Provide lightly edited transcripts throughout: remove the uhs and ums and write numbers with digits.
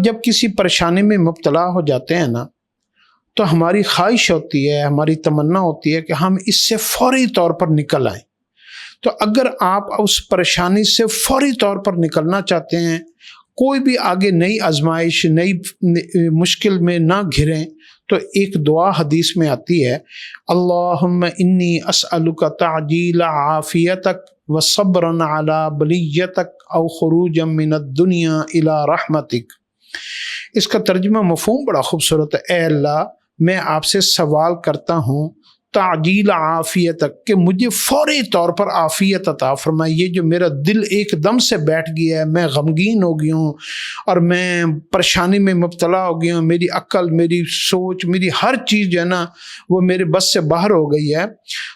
جب کسی پریشانی میں مبتلا ہو جاتے ہیں نا تو ہماری خواہش ہوتی ہے، ہماری تمنا ہوتی ہے کہ ہم اس سے فوری طور پر نکل آئیں۔ تو اگر آپ اس پریشانی سے فوری طور پر نکلنا چاہتے ہیں، کوئی بھی آگے نئی آزمائش، نئی مشکل میں نہ گھریں، تو ایک دعا حدیث میں آتی ہے، اللہم انی اسألک تعجیل عافیتک وصبرا علی بلیتک او خروجا من الدنیا الی رحمتک۔ اس کا ترجمہ مفہوم بڑا خوبصورت ہے، اے اللہ میں آپ سے سوال کرتا ہوں تعجیل عافیتک، کہ مجھے فوری طور پر عافیت عطا فرمائی۔ یہ جو میرا دل ایک دم سے بیٹھ گیا ہے، میں غمگین ہو گیا ہوں اور میں پریشانی میں مبتلا ہو گیا ہوں، میری عقل، میری سوچ، میری ہر چیز جو ہے نا وہ میرے بس سے باہر ہو گئی ہے،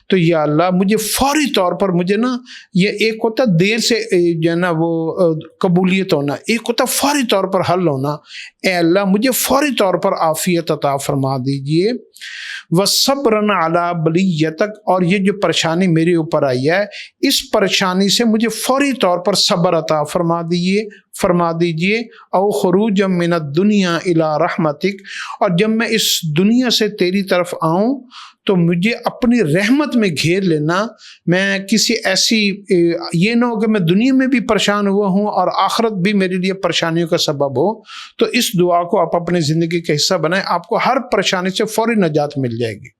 تو یا اللہ مجھے فوری طور پر، مجھے نا یہ ایک ہوتا دیر سے جو ہے نا وہ قبولیت ہونا، ایک ہوتا فوری طور پر حل ہونا، اے اللہ مجھے فوری طور پر عافیت عطا فرما دیجئے، وَصَبْرًا عَلَى بَلِيَّتَكَ، اور یہ جو پریشانی میرے اوپر آئی ہے اس پریشانی سے مجھے فوری طور پر صبر عطا فرما دیجئے، او خروجا من الدنیا الی رحمتک، اور جب میں اس دنیا سے تیری طرف آؤں تو مجھے اپنی رحمت میں گھیر لینا، میں کسی ایسی یہ نہ ہو کہ میں دنیا میں بھی پریشان ہوا ہوں اور آخرت بھی میرے لیے پریشانیوں کا سبب ہو۔ تو اس دعا کو آپ اپنی زندگی کا حصہ بنائیں، آپ کو ہر پریشانی سے فوری نجات مل جائے گی۔